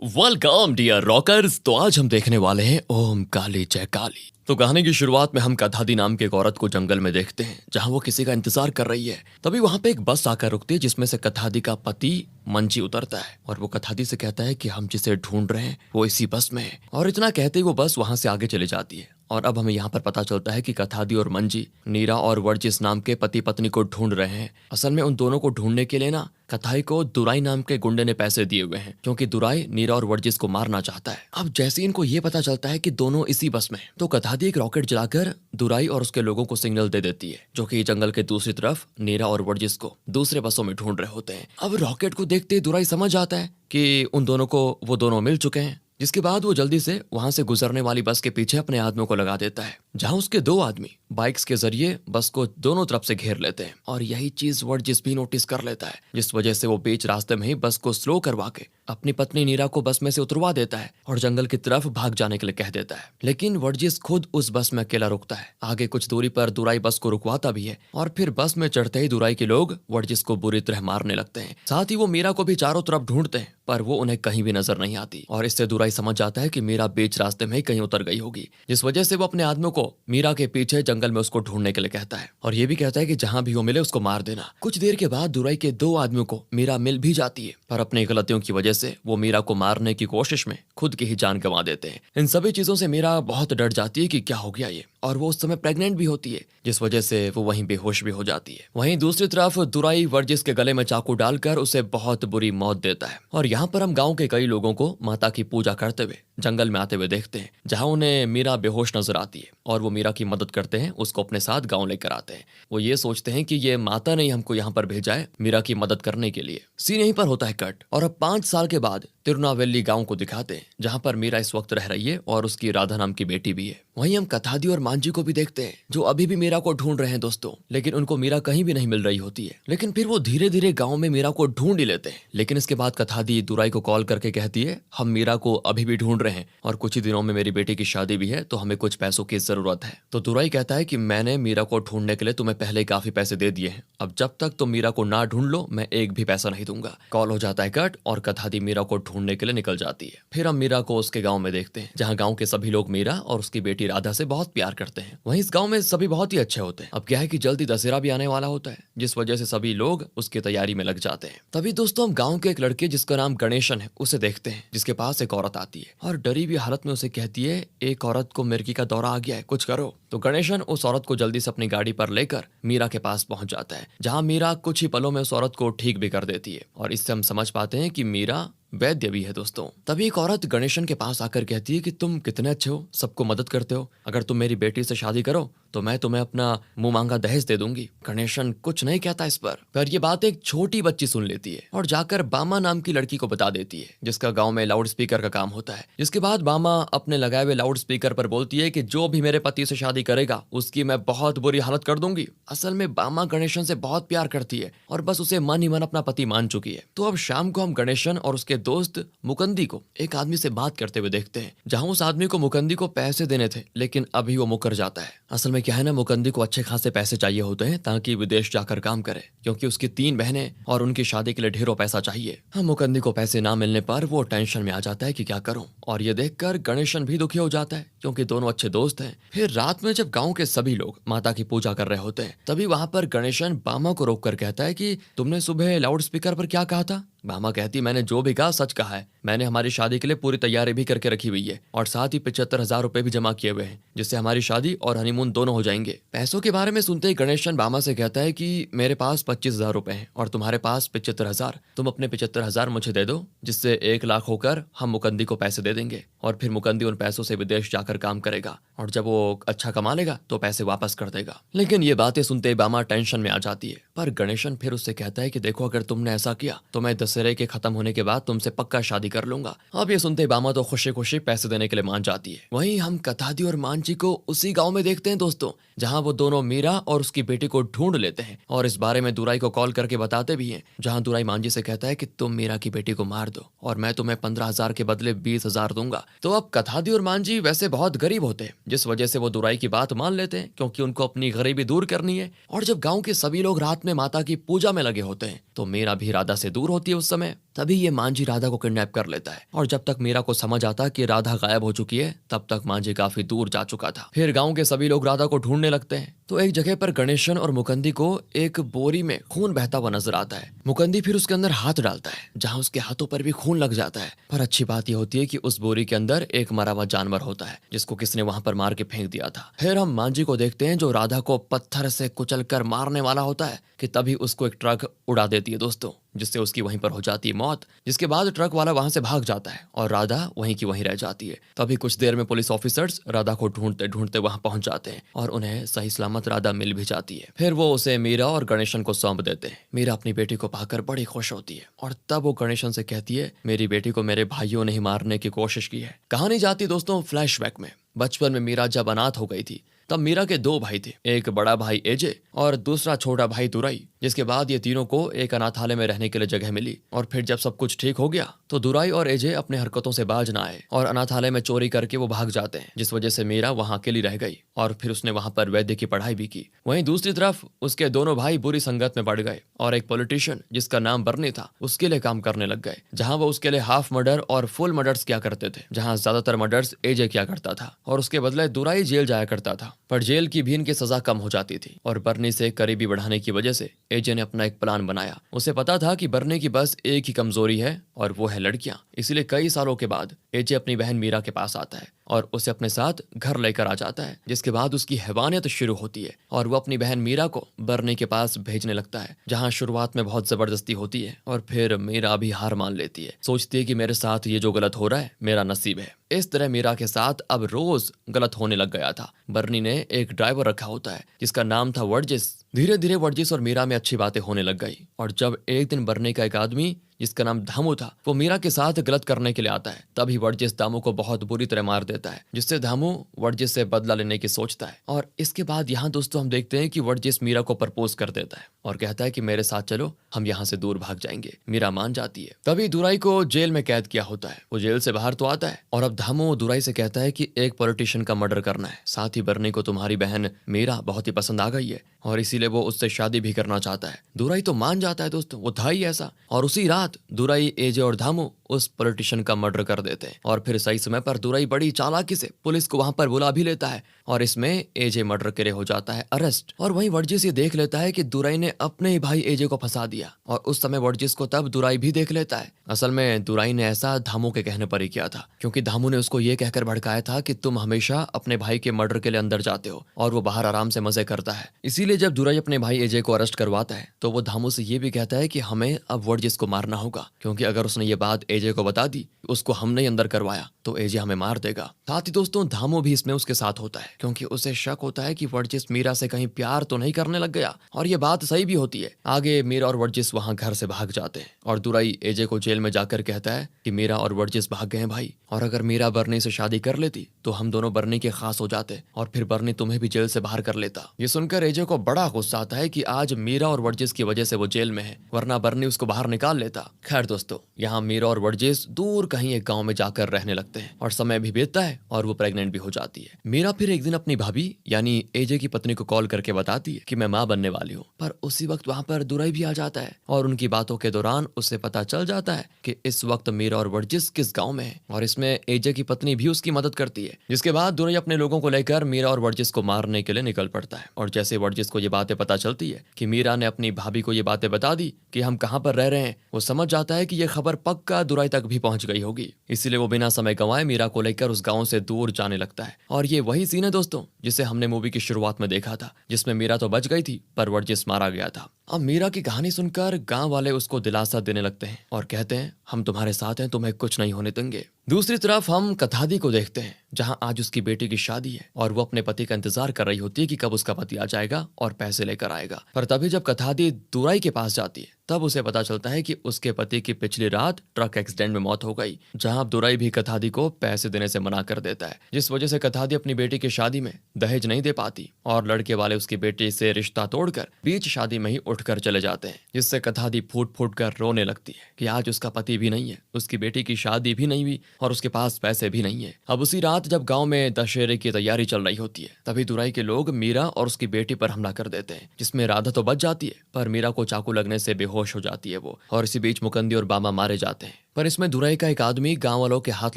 Welcome dear rockers. तो आज हम देखने वाले हैं ओम काली जय काली। तो कहानी की शुरुआत में हम कथादी नाम के एक औरत को जंगल में देखते हैं जहां वो किसी का इंतजार कर रही है। तभी वहां पे एक बस आकर रुकती है जिसमें से कथादी का पति मंजी उतरता है और वो कथादी से कहता है कि हम जिसे ढूंढ रहे हैं वो इसी बस में है। और इतना कहते ही वो बस वहां से आगे चली जाती है। और अब हमें यहाँ पर पता चलता है कि कथादी और मंजी नीरा और वर्जिस नाम के पति पत्नी को ढूंढ रहे हैं। असल में उन दोनों को ढूंढने के लिए ना कथाई को दुराई नाम के गुंडे ने पैसे दिए हुए हैं, क्योंकि दुराई नीरा और वर्जिस को मारना चाहता है। अब जैसे इनको ये पता चलता है कि दोनों इसी बस में हैं, तो कथादी एक रॉकेट जलाकर दुराई और उसके लोगों को सिग्नल दे देती है, जो कि जंगल के दूसरी तरफ नीरा और वर्जिस को दूसरे बसों में ढूंढ रहे होते हैं। अब रॉकेट को देखते ही दुराई समझ आता है कि उन दोनों को वो दोनों मिल चुके हैं, जिसके बाद वो जल्दी से वहां से गुजरने वाली बस के पीछे अपने आदमियों को लगा देता है, जहां उसके दो आदमी बाइक्स के जरिए बस को दोनों तरफ से घेर लेते हैं। और यही चीज वर्जिस भी नोटिस कर लेता है, जिस वजह से वो बीच रास्ते में ही बस को स्लो करवा के अपनी पत्नी नीरा को बस में से उतरवा देता है और जंगल की तरफ भाग जाने के लिए कह देता है। लेकिन वर्जिस खुद उस बस में अकेला रुकता है। आगे कुछ दूरी पर दुराई बस को रुकवाता भी है और फिर बस में चढ़ते ही दुराई के लोग वर्जिस को बुरी तरह मारने लगते हैं। साथ ही वो मीरा को भी चारों तरफ ढूंढते हैं, पर वो उन्हें कहीं भी नजर नहीं आती। और इससे दुराई समझ जाता है कि मीरा बीच रास्ते में ही कहीं उतर गई होगी, जिस वजह से वो अपने आदमियों को मीरा के पीछे जंगल में उसको ढूंढने के लिए कहता है। और ये भी कहता है कि जहां भी वो मिले उसको मार देना। कुछ देर के बाद दुराई के दो आदमियों को मीरा मिल भी जाती है, पर अपनी गलतियों की वजह से वो मीरा को मारने की कोशिश में खुद की ही जान गंवा देते हैं। इन सभी चीजों से मीरा बहुत डर जाती है कि क्या हो गया ये, और वो उस समय प्रेग्नेंट भी होती है, जिस वजह से वो वहीं बेहोश भी हो जाती है। वहीं दूसरी तरफ दुराई वर्जिस के गले में चाकू डालकर उसे बहुत बुरी मौत देता है। और यहाँ पर हम गांव के कई लोगों को माता की पूजा करते हुए जंगल में आते हुए देखते हैं, जहां उन्हें मीरा बेहोश नजर आती है और वो मीरा की मदद करते हैं, उसको अपने साथ गांव लेकर आते हैं। वो ये सोचते हैं कि ये माता ने हमको यहाँ पर भेजा है मीरा की मदद करने के लिए। सीन यहीं पर होता है कट, और अब 5 साल के बाद तिरुनावेली गांव को दिखाते हैं, जहां पर मीरा इस वक्त रह रही है और उसकी राधा नाम की बेटी भी है। वहीं हम कथादी और मांझी को भी देखते हैं, जो अभी भी मीरा को ढूंढ रहे हैं दोस्तों, लेकिन उनको मीरा कहीं भी नहीं मिल रही होती है। लेकिन फिर वो धीरे धीरे गांव में मीरा को ढूंढ ही लेते हैं। लेकिन इसके बाद कथादी दुराई को कॉल करके कहती है, हम मीरा को अभी भी ढूंढ रहे हैं और कुछ ही दिनों में मेरी बेटी की शादी भी है, तो हमें कुछ पैसों की जरूरत है। तो दुराई कहता है कि मैंने मीरा को ढूंढने के लिए तुम्हें पहले काफी पैसे दे दिए हैं, अब जब तक तुम मीरा को ना ढूंढ लो मैं एक भी पैसा नहीं दूंगा। कॉल हो जाता है कट और कथादी मीरा को ढूंढने के लिए निकल जाती है। फिर हम मीरा को उसके गांव में देखते हैं, जहां गांव के सभी लोग मीरा और उसकी बेटी राधा से बहुत प्यार करते हैं। वहीं इस गांव में सभी बहुत ही अच्छे होते हैं। अब क्या है कि जल्दी दशहरा भी आने वाला होता है, जिस वजह से सभी लोग उसकी तैयारी में लग जाते हैं। तभी दोस्तों हम गांव के एक लड़के जिसका नाम गणेशन है उसे देखते हैं, जिसके पास एक औरत आती है और डरी हुई हालत में उसे कहती है, एक औरत को मिर्गी का दौरा आ गया है, कुछ करो। तो गणेशन उस औरत को जल्दी से अपनी गाड़ी पर लेकर मीरा के पास पहुंच जाता है, जहां मीरा कुछ ही पलों में उस औरत को ठीक भी कर देती है। और इससे हम समझ पाते हैं कि मीरा वैद्य भी है दोस्तों। तभी एक औरत गणेशन के पास आकर कहती है कि तुम कितने अच्छे हो, सबको मदद करते हो, अगर तुम मेरी बेटी से शादी करो तो मैं तुम्हें अपना मुंह मांगा दहेज दे दूंगी। गणेशन कुछ नहीं कहता इस पर ये बात एक छोटी बच्ची सुन लेती है और जाकर बामा नाम की लड़की को बता देती है, जिसका गांव में लाउड स्पीकर का काम होता है। जिसके बाद बामा अपने लगाए हुए लाउड स्पीकर पर बोलती है कि जो भी मेरे पति से शादी करेगा उसकी मैं बहुत बुरी हालत कर दूंगी। असल में बामा गणेशन से बहुत प्यार करती है और बस उसे मन ही मन अपना पति मान चुकी है। तो अब शाम को हम गणेशन और उसके दोस्त मुकंदी को एक आदमी से बात करते हुए देखते हैं, जहां उस आदमी को मुकंदी को पैसे देने थे, लेकिन अभी वो मुकर जाता है। असल में क्या है ना, मुकंदी को अच्छे खासे पैसे चाहिए होते हैं ताकि विदेश जाकर काम करे, क्योंकि उसकी 3 बहनें और उनकी शादी के लिए ढेरों पैसा चाहिए। हम मुकंदी को पैसे ना मिलने पर वो टेंशन में आ जाता है कि क्या करूं, और ये देखकर गणेशन भी दुखी हो जाता है, क्योंकि दोनों अच्छे दोस्त हैं। फिर रात में जब गांव के सभी लोग माता की पूजा कर रहे होते हैं, तभी वहां पर गणेशन बामा को रोक कर कहता है कि तुमने सुबह लाउड स्पीकर पर क्या कहा था। बामा कहती, मैंने जो भी कहा सच कहा है, मैंने हमारी शादी के लिए पूरी तैयारी भी करके रखी हुई है और साथ ही 75,000 रुपए भी जमा किए हुए हैं, जिससे हमारी शादी और हनीमून दोनों हो जाएंगे। पैसों के बारे में सुनते ही गणेशन बामा से कहता है कि मेरे पास 25,000 रुपए हैं और तुम्हारे पास 75,000, तुम अपने 75,000 मुझे दे दो, जिससे 1 लाख होकर हम मुकंदी को पैसे दे देंगे और फिर मुकंदी उन पैसों से विदेश जाकर काम करेगा और जब वो अच्छा कमा लेगा तो पैसे वापस कर देगा। लेकिन ये बातें सुनते ही बामा टेंशन में आ जाती है, पर गणेशन फिर उससे कहता है कि देखो, अगर तुमने ऐसा किया तो मैं दशहरे के खत्म होने के बाद तुमसे पक्का शादी कर लूंगा। अब ये सुनते बामा तो खुशी खुशी पैसे देने के लिए मान जाती है। वहीं हम कथादी और मांझी को उसी गांव में देखते हैं दोस्तों, जहां वो दोनों मीरा और उसकी बेटी को ढूंढ लेते हैं और इस बारे में दुराई को कॉल करके बताते भी हैं। जहां दुराई मांझी से कहता है कि तुम मीरा की बेटी को मार दो और मैं तुम्हें 15,000 के बदले 20,000 दूंगा, तो अब कथादी और मांझी वैसे बहुत गरीब होते हैं, जिस वजह से वो दुराई की बात मान लेते हैं क्योंकि उनको अपनी गरीबी दूर करनी है। और जब गांव के सभी लोग रात में माता की पूजा में लगे होते हैं तो मीरा भी राधा से दूर होती है उस समय। तभी ये मांझी राधा को किडनैप कर लेता है और जब तक मीरा को समझ आता कि राधा गायब हो चुकी है तब तक मांझी काफी दूर जा चुका था। फिर गांव के सभी लोग राधा को ढूंढने लगते हैं तो एक जगह पर गणेशन और मुकंदी को एक बोरी में खून बहता हुआ नजर आता है। मुकंदी फिर उसके अंदर हाथ डालता है जहां उसके हाथों पर भी खून लग जाता है। पर अच्छी बात यह होती है कि उस बोरी के अंदर एक मरा हुआ जानवर होता है जिसको किसने वहां पर मार के फेंक दिया था। फिर हम मांझी को देखते हैं जो राधा को पत्थर से कुचल कर मारने वाला होता है कि तभी उसको एक ट्रक उड़ा देती है दोस्तों, जिससे उसकी वहीं पर हो जाती है मौत। जिसके बाद ट्रक वाला वहां से भाग जाता है और राधा वहीं की वहीं रह जाती है। तभी कुछ देर में पुलिस ऑफिसर्स राधा को ढूंढते ढूंढते वहां पहुंच जाते हैं और उन्हें सही सलामत राधा मिल भी जाती है। फिर वो उसे मीरा और गणेशन को सौंप देते हैं। मीरा अपनी बेटी को पाकर बड़ी खुश होती है और तब वो गणेशन से कहती है मेरी बेटी को मेरे भाइयों ने ही मारने की कोशिश की है। कहानी जाती दोस्तों फ्लैशबैक में। बचपन में मीरा जब अनाथ हो गई थी तब मीरा के दो भाई थे, एक बड़ा भाई एजे और दूसरा छोटा भाई दुराई। जिसके बाद ये तीनों को एक अनाथालय में रहने के लिए जगह मिली और फिर जब सब कुछ ठीक हो गया तो दुराई और एजे अपने हरकतों से बाज ना आए और अनाथालय में चोरी करके वो भाग जाते हैं, जिस वजह से मीरा वहां अकेली रह गई और फिर उसने वहां पर वैद्य की पढ़ाई भी की। वहीं दूसरी तरफ उसके दोनों भाई बुरी संगत में पड़ गए और एक पॉलिटिशियन जिसका नाम बर्नी था उसके लिए काम करने लग गए, जहां वो उसके लिए हाफ मर्डर और फुल मर्डर्स किया करते थे, जहां ज्यादातर मर्डर्स एजे किया करता था और उसके बदले दुराई जेल जाया करता था। पर जेल की भी इनकी सजा कम हो जाती थी और बर्नी से करीबी बढ़ाने की वजह से एजे ने अपना एक प्लान बनाया। उसे पता था कि बर्नी की बस एक ही कमजोरी है और वो है लड़कियां। इसलिए कई सालों के बाद एजे अपनी बहन मीरा के पास आता है और उसे अपने साथ घर लेकर आ जाता है, जिसके बाद उसकी हैवानियत शुरू होती है और वो अपनी बहन मीरा को बर्नी के पास भेजने लगता है, जहां शुरुआत में बहुत जबरदस्ती होती है और फिर मीरा भी हार मान लेती है। सोचती है कि मेरे साथ ये जो गलत हो रहा है मेरा नसीब है। इस तरह मीरा के साथ अब रोज गलत होने लग गया था। बर्नी ने एक ड्राइवर रखा होता है जिसका नाम था वर्जिस। धीरे धीरे वर्जिस और मीरा में अच्छी बातें होने लग गई और जब एक दिन बर्नी का एक आदमी जिसका नाम धामू था वो मीरा के साथ गलत करने के लिए आता है, तभी वर्जिस धामू को बहुत बुरी तरह मार देता है, जिससे धामू वर्जिस से बदला लेने की सोचता है। और इसके बाद यहाँ दोस्तों हम देखते हैं कि वर्जिस मीरा को प्रपोज कर देता है और कहता है कि मेरे साथ चलो, हम यहाँ से दूर भाग जाएंगे। मीरा मान जाती है। तभी दुराई को जेल में कैद किया होता है। वो जेल से बाहर तो आता है और अब धामू दुराई से कहता है कि एक पॉलिटिशियन का मर्डर करना है, साथ ही बर्नी को तुम्हारी बहन मीरा बहुत ही पसंद आ गई है और इसीलिए वो उससे शादी भी करना चाहता है। दुराई तो मान जाता है दोस्तों, वो था ही ऐसा। और उसी रात दुराई, एजे और धामू उस पॉलिटिशियन का मर्डर कर देते हैं और फिर सही समय पर दुराई बड़ी चालाकी से पुलिस को वहां पर बुला भी लेता है और इसमें एजे मर्डर के लिए हो जाता है अरेस्ट। और वहीं वर्जिस ये देख लेता है कि दुराई ने अपने ही भाई एजे को फंसा दिया और उस समय वर्जिस को तब दुराई भी देख लेता है। असल में दुराई ने ऐसा धामू के कहने पर ही किया था, क्योंकि धामू ने उसको ये कहकर भड़काया था कि तुम हमेशा अपने भाई के मर्डर के लिए अंदर जाते हो और वो बाहर आराम से मजे करता है। इसीलिए जब दुराई अपने भाई एजे को अरेस्ट करवाता है तो वो धामू से ये भी कहता है कि हमें अब वर्जिस को मारना होगा, क्योंकि अगर उसने ये बात एजे को बता दी, उसको हमने अंदर करवाया, तो एजे हमें मार देगा। साथ ही दोस्तों धामू भी इसमें उसके साथ होता है, क्योंकि उसे शक होता है कि वर्जिस मीरा से कहीं प्यार तो नहीं करने लग गया। और ये बात सही भी होती है। आगे मीरा और वर्जिस वहां घर से भाग जाते हैं और दुराई एजे को जेल में जाकर कहता है कि मीरा और वर्जिस भाग गए हैं भाई, और अगर मीरा बर्नी से शादी कर लेती तो हम दोनों बर्नी के खास हो जाते और फिर बर्नी तुम्हें भी जेल से बाहर कर लेता। ये सुनकर एजे को बड़ा गुस्सा आता है कि आज मीरा और वर्जिस की वजह से वो जेल में है, वरना बर्नी उसको बाहर निकाल लेता। खैर दोस्तों, यहाँ मीरा और वर्जिस दूर कहीं एक गांव में जाकर रहने लगते हैं और समय भी बीतता है और वो प्रेग्नेंट भी हो जाती है। मीरा फिर एक दिन अपनी भाभी यानी एजे की पत्नी को कॉल करके बताती है कि मैं माँ बनने वाली हूँ, पर उसी वक्त वहां पर दुराई भी आ जाता है और उनकी बातों के दौरान उसे पता चल जाता है कि इस वक्त मीरा और वर्जिस किस गाँव में है और इसमें एजे की पत्नी भी उसकी मदद करती है। जिसके बाद दुराई अपने लोगों को लेकर मीरा और वर्जिस को मारने के लिए निकल पड़ता है और जैसे वर्जिस को ये बातें पता चलती है कि मीरा ने अपनी भाभी को ये बातें बता दी कि हम कहाँ पर रह रहे हैं, वो समझ जाता है कि ये खबर पक्का दुराई तक भी पहुंच गई होगी। इसीलिए वो बिना समय गंवाए मीरा को लेकर उस गांव से दूर जाने लगता है। और ये वही सीन है दोस्तों जिसे हमने मूवी की शुरुआत में देखा था, जिसमें मीरा तो बच गई थी पर वर्जिस मारा गया था। अब मीरा की कहानी सुनकर गांव वाले उसको दिलासा देने लगते हैं और कहते हैं हम तुम्हारे साथ हैं, तुम्हें कुछ नहीं होने देंगे। दूसरी तरफ हम कथादी को देखते हैं, जहां आज उसकी बेटी की शादी है और वो अपने पति का इंतजार कर रही होती है कि कब उसका पति आ जाएगा और पैसे लेकर आएगा। पर तभी जब कथादी दुराई के पास जाती है तब उसे पता चलता है कि उसके पति की पिछली रात ट्रक एक्सीडेंट में मौत हो गई, जहां अब दुराई भी कथादी को पैसे देने से मना कर देता है, जिस वजह से कथादी अपनी बेटी की शादी में दहेज नहीं दे पाती और लड़के वाले उसकी बेटी से रिश्ता तोड़कर बीच शादी में ही उठकर चले जाते हैं, जिससे कथादी फूट फूट कर रोने लगती है कि आज उसका पति भी नहीं है, उसकी बेटी की शादी भी नहीं हुई और उसके पास पैसे भी नहीं है। अब उसी रात जब गांव में दशहरे की तैयारी चल रही होती है, तभी दुराई के लोग मीरा और उसकी बेटी पर हमला कर देते हैं, जिसमें राधा तो बच जाती है पर मीरा को चाकू लगने से बेहोश हो जाती है वो, और इसी बीच मुकंदी और बामा मारे जाते हैं। पर इसमें दुराई का एक आदमी गांव वालों के हाथ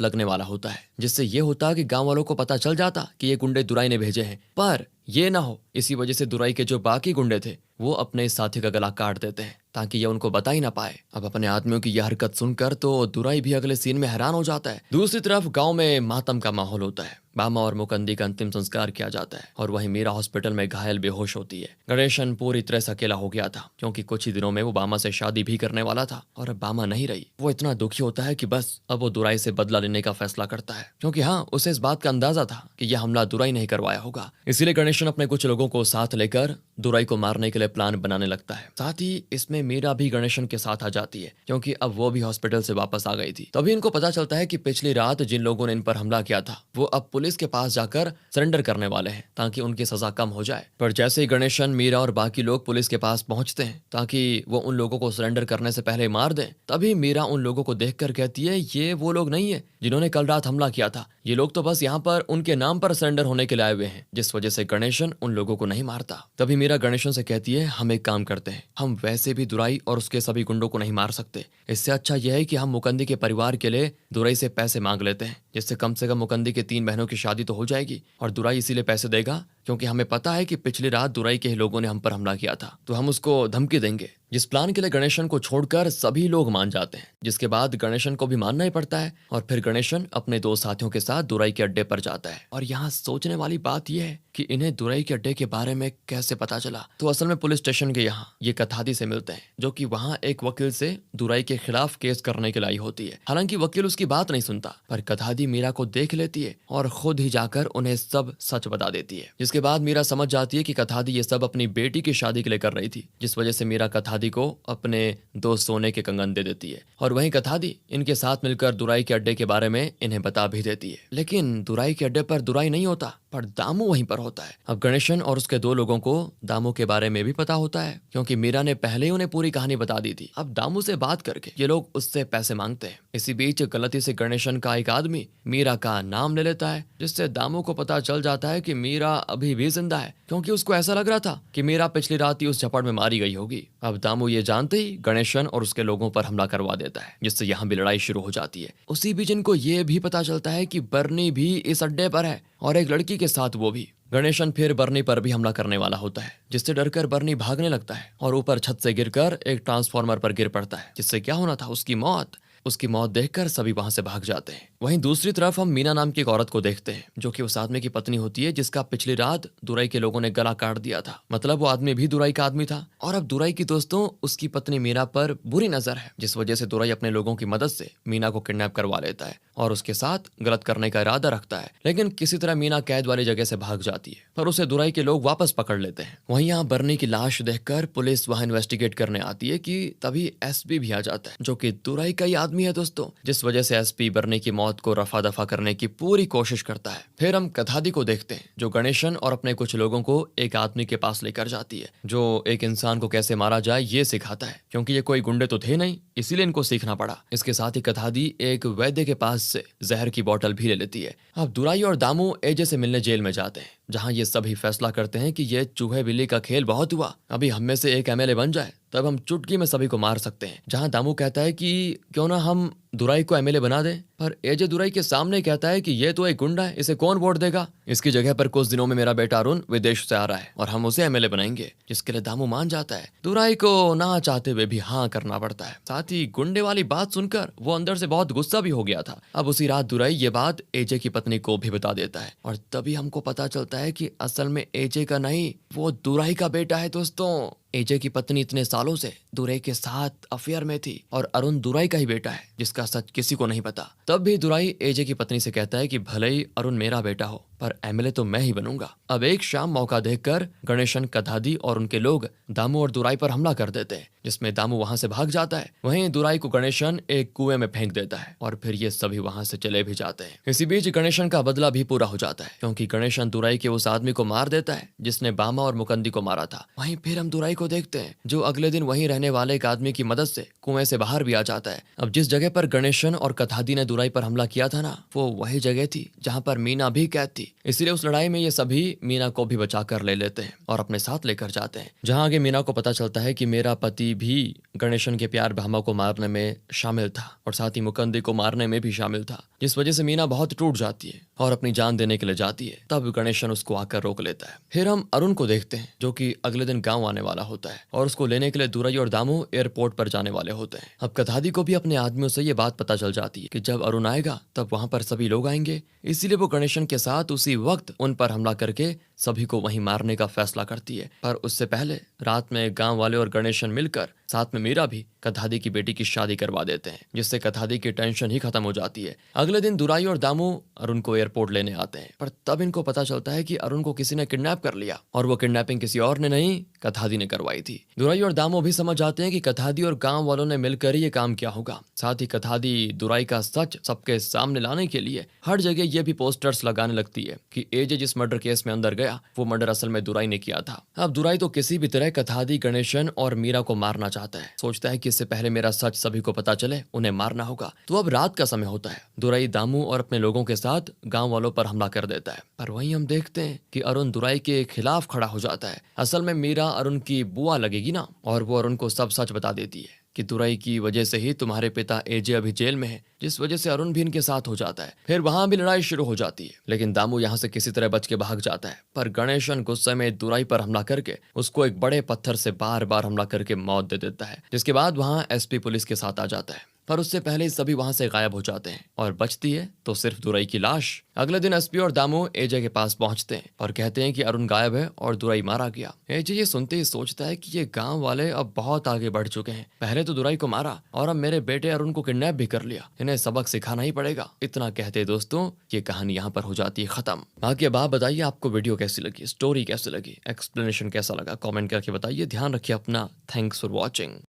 लगने वाला होता है, जिससे ये होता कि गांव वालों को पता चल जाता कि ये गुंडे दुराई ने भेजे हैं, पर ये ना हो इसी वजह से दुराई के जो बाकी गुंडे थे वो अपने साथी का गला काट देते हैं ताकि ये उनको बता ही ना पाए। अब अपने आदमियों की यह हरकत सुनकर तो दुराई भी अगले सीन में हैरान हो जाता है। दूसरी तरफ गांव में मातम का माहौल होता है। बामा और मुकंदी का अंतिम संस्कार किया जाता है और वहीं मीरा हॉस्पिटल में घायल बेहोश होती है। गणेशन पूरी तरह से अकेला हो गया था क्योंकि कुछ ही दिनों में वो बामा से शादी भी करने वाला था और अब बामा नहीं रही। वो इतना दुखी होता है कि बस अब वो दुराई से बदला लेने का फैसला करता है, क्योंकि हाँ, उसे इस बात का अंदाजा था कि यह हमला दुराई नहीं करवाया होगा। इसीलिए गणेशन अपने कुछ लोगों को साथ लेकर दुराई को मारने के लिए प्लान बनाने लगता है। साथ ही इसमें मीरा भी गणेशन के साथ आ जाती है क्योंकि अब वो भी हॉस्पिटल से वापस आ गई थी। तभी इनको पता चलता है कि पिछली रात जिन लोगों ने इन पर हमला किया था वो अब पुलिस के पास जाकर सरेंडर करने वाले हैं ताकि उनकी सजा कम हो जाए। पर जैसे ही गणेशन, मीरा और बाकी लोग पुलिस के पास पहुंचते हैं ताकि वो उन लोगों को सरेंडर करने से पहले मार दें, तभी मीरा उन लोगों को देखकर कहती है ये वो लोग नहीं है जिन्होंने कल रात हमला किया था, ये लोग तो बस यहाँ पर उनके नाम पर सरेंडर होने के लिए आए हुए हैं, जिस वजह से गणेशन उन लोगों को नहीं मारता। तभी मीरा गणेशन से कहती है हम एक काम करते हैं, हम वैसे भी दुराई और उसके सभी गुंडों को नहीं मार सकते, इससे अच्छा यह है कि हम मुकंदी के परिवार के लिए दुराई से पैसे मांग लेते हैं, जिससे कम से कम मुकंदी के 3 बहनों की शादी तो हो जाएगी और दुराई इसीलिए पैसे देगा क्योंकि हमें पता है कि पिछली रात दुराई के ही लोगों ने हम पर हमला किया था, तो हम उसको धमकी देंगे। जिस प्लान के लिए गणेशन को छोड़कर सभी लोग मान जाते हैं, जिसके बाद गणेशन को भी मानना ही पड़ता है और फिर गणेशन अपने 2 साथियों के साथ दुराई के अड्डे पर जाता है। और यहाँ सोचने वाली बात यह है कि इन्हें दुराई के अड्डे के बारे में कैसे पता चला। तो असल में पुलिस स्टेशन के यहाँ ये कथादी से मिलते हैं, जो कि वहाँ एक वकील से दुराई के खिलाफ केस करने के लिए आई होती है। हालांकि वकील उसकी बात नहीं सुनता, पर कथादी मीरा को देख लेती है और खुद ही जाकर उन्हें सब सच बता देती है, जिसके बाद मीरा समझ जाती है कि कथादी ये सब अपनी बेटी की शादी के लिए कर रही थी, जिस वजह से मीरा कथादी को अपने 2 सोने के कंगन दे देती है और वहीं कथादी इनके साथ मिलकर दुराई के अड्डे के बारे में इन्हें बता भी देती है। लेकिन दुराई के अड्डे पर दुराई नहीं होता, पर दामू वहीं पर होता है। अब गणेशन और उसके 2 लोगों को दामू के बारे में भी पता होता है क्योंकि मीरा ने पहले ही उन्हें पूरी कहानी बता दी थी। अब दामू से बात करके ये लोग उससे पैसे मांगते हैं। इसी बीच गलती से गणेशन का एक आदमी मीरा का नाम ले लेता है, जिससे दामू को पता चल जाता है कि मीरा अभी भी जिंदा है, क्योंकि उसको ऐसा लग रहा था कि मीरा पिछली रात ही उस झपड़ में मारी गई होगी। अब दामू ये जानते ही गणेशन और उसके लोगों पर हमला करवा देता है, जिससे यहाँ भी लड़ाई शुरू हो जाती है। उसी बीच इनको ये भी पता चलता है कि बर्नी भी इस अड्डे पर है और एक लड़की के साथ वो भी। गणेशन फिर बर्नी पर भी हमला करने वाला होता है, जिससे डरकर बर्नी भागने लगता है और ऊपर छत से गिरकर एक ट्रांसफार्मर पर गिर पड़ता है, जिससे क्या होना था उसकी मौत। उसकी मौत देखकर सभी वहां से भाग जाते हैं। वहीं दूसरी तरफ हम मीना नाम की एक औरत को देखते हैं, जो कि उस आदमी की पत्नी होती है जिसका पिछली रात दुराई के लोगों ने गला काट दिया था। मतलब वो आदमी भी दुराई का आदमी था और अब दुराई की दोस्तों उसकी पत्नी मीना पर बुरी नजर है, जिस वजह से दुराई अपने लोगों की मदद से मीना को किडनैप करवा लेता है और उसके साथ गलत करने का इरादा रखता है। लेकिन किसी तरह मीना कैद वाली जगह से भाग जाती है, पर उसे दुराई के लोग वापस पकड़ लेते हैं। वहीं यहाँ बर्नी की लाश देखकर पुलिस वहां इन्वेस्टिगेट करने आती है कि तभी एसपी भी आ जाता है, जो कि दुराई का ही आदमी है दोस्तों, जिस वजह से एसपी बर्नी की मौत को रफा दफा करने की पूरी कोशिश करता है। फिर हम कथादी को देखते हैं, जो गणेशन और अपने कुछ लोगों को एक आदमी के पास लेकर जाती है, जो एक इंसान को कैसे मारा जाए ये सिखाता है, क्योंकि ये कोई गुंडे तो थे नहीं, इसीलिए इनको सीखना पड़ा। इसके साथ ही कथादी एक वैद्य के पास से जहर की बोतल भी ले लेती है। अब दुराई और दामू एजे से मिलने जेल में जाते हैं, जहां ये सभी फैसला करते हैं कि ये चूहे बिल्ली का खेल बहुत हुआ, अभी हम में से एक एमएलए बन जाए तब हम चुटकी में सभी को मार सकते हैं। जहां दामू कहता है कि क्यों ना हम दुराई को एमएलए बना दें, पर एजे दुराई के सामने कहता है कि ये तो एक गुंडा है, इसे कौन वोट देगा, इसकी जगह पर कुछ दिनों में मेरा बेटा अरुण विदेश से आ रहा है और हम उसे एमएलए बनाएंगे, जिसके लिए दामू मान जाता है। दुराई को ना चाहते हुए भी हाँ करना पड़ता है। साथ ही गुंडे वाली बात सुनकर वो अंदर से बहुत गुस्सा भी हो गया था। अब उसी रात दुराई ये बात एजे की पत्नी को भी बता देता है और तभी हमको पता चलता है कि असल में एजे का नहीं, वो दुराई का बेटा है दोस्तों। एजे की पत्नी इतने सालों से दुराई के साथ अफेयर में थी और अरुण दुराई का ही बेटा है, जिसका सच किसी को नहीं पता। तब भी दुराई एजे की पत्नी से कहता है कि भले ही अरुण मेरा बेटा हो, पर एमएलए तो मैं ही बनूंगा। अब एक शाम मौका देखकर गणेशन, कथादी और उनके लोग दामू और दुराई पर हमला कर देते हैं, जिसमें दामू वहां से भाग जाता है। वहीं दुराई को गणेशन एक कुएं में फेंक देता है और फिर ये सभी वहां से चले भी जाते हैं। इसी बीच गणेशन का बदला भी पूरा हो जाता है, क्योंकि गणेशन दुराई के उस आदमी को मार देता है जिसने बामा और मुकंदी को मारा था। वहीं फिर हम दुराई को देखते हैं, जो अगले दिन वहीं रहने वाले एक आदमी की मदद से कुएं से बाहर भी आ जाता है। अब जिस जगह पर गणेशन और कथादी ने दुराई पर हमला किया था ना, वो वही जगह थी जहां पर मीना भी कैद थी। इसलिए उस लड़ाई में ये सभी मीना को भी बचा कर ले लेते हैं और अपने साथ लेकर जाते हैं, जहां आगे मीना को पता चलता है कि मेरा पति भी गणेशन के प्यार भामा को मारने में शामिल था और साथ ही मुकंदी को मारने में भी शामिल था, जिस वजह से मीना बहुत टूट जाती है और अपनी जान देने के लिए जाती है। तब गणेशन उसको आकर रोक लेता है। फिर हम अरुण को देखते हैं, जो कि अगले दिन गांव आने वाला होता है और उसको लेने के लिए दुराई और दामू एयरपोर्ट पर जाने वाले होते हैं। अब कथादी को भी अपने आदमियों से ये बात पता चल जाती है कि जब अरुण आएगा तब वहां पर सभी लोग आएंगे, इसीलिए वो गणेशन के साथ उसी वक्त उन पर हमला करके सभी को वहीं मारने का फैसला करती है। पर उससे पहले रात में गांव वाले और गणेशन मिलकर साथ में मीरा भी कथादी की बेटी की शादी करवा देते हैं, जिससे कथादी की टेंशन ही खत्म हो जाती है। अगले दिन दुराई और दामू अरुण को एयरपोर्ट लेने आते हैं, पर तब इनको पता चलता है कि अरुण को किसी ने किडनैप कर लिया और वो किडनैपिंग किसी और ने नहीं, कथादी ने करवाई थी। दुराई और दामू भी समझ जाते हैं कि कथादी और गांव वालों ने मिलकर ही ये काम किया होगा। साथ ही कथादी दुराई का सच सबके सामने लाने के लिए हर जगह ये भी पोस्टर्स लगाने लगती है कि एजे जिस मर्डर केस में अंदर गया वो मर्डर असल में दुराई ने किया था। अब दुराई तो किसी भी तरह कथादी, गणेशन और मीरा को मारना चाहता है। सोचता है कि इससे पहले मेरा सच सभी को पता चले उन्हें मारना होगा। तो अब रात का समय होता है। दुराई दामू और अपने लोगों के साथ गांव वालों पर हमला कर देता है, पर वहीं हम देखते हैं कि अरुण दुराई के खिलाफ खड़ा हो जाता है। असल में मीरा अरुण की बुआ लगेगी ना, और वो अरुण को सब सच बता देती है कि दुराई की वजह से ही तुम्हारे पिता एजे अभी जेल में है, जिस वजह से अरुण भी इनके साथ हो जाता है। फिर वहां भी लड़ाई शुरू हो जाती है, लेकिन दामू यहाँ से किसी तरह बच के भाग जाता है। पर गणेशन गुस्से में दुराई पर हमला करके उसको एक बड़े पत्थर से बार बार हमला करके मौत दे देता है, जिसके बाद वहां एसपी पुलिस के साथ आ जाता है। पर उससे पहले सभी वहां से गायब हो जाते हैं और बचती है तो सिर्फ दुराई की लाश। अगले दिन एसपी और दामू एजे के पास पहुंचते हैं और कहते हैं कि अरुण गायब है और दुराई मारा गया। एजे ये सुनते ही सोचता है कि ये गांव वाले अब बहुत आगे बढ़ चुके हैं। पहले तो दुराई को मारा और अब मेरे बेटे अरुण को किडनैप भी कर लिया, इन्हें सबक सिखाना ही पड़ेगा। इतना कहते दोस्तों ये कहानी यहाँ पर हो जाती है खत्म। बाकी अब आप बताइए आपको वीडियो कैसी लगी, स्टोरी कैसी लगी, एक्सप्लेनेशन कैसा लगा, कॉमेंट करके बताइए। ध्यान रखिए अपना। Thanks for watching.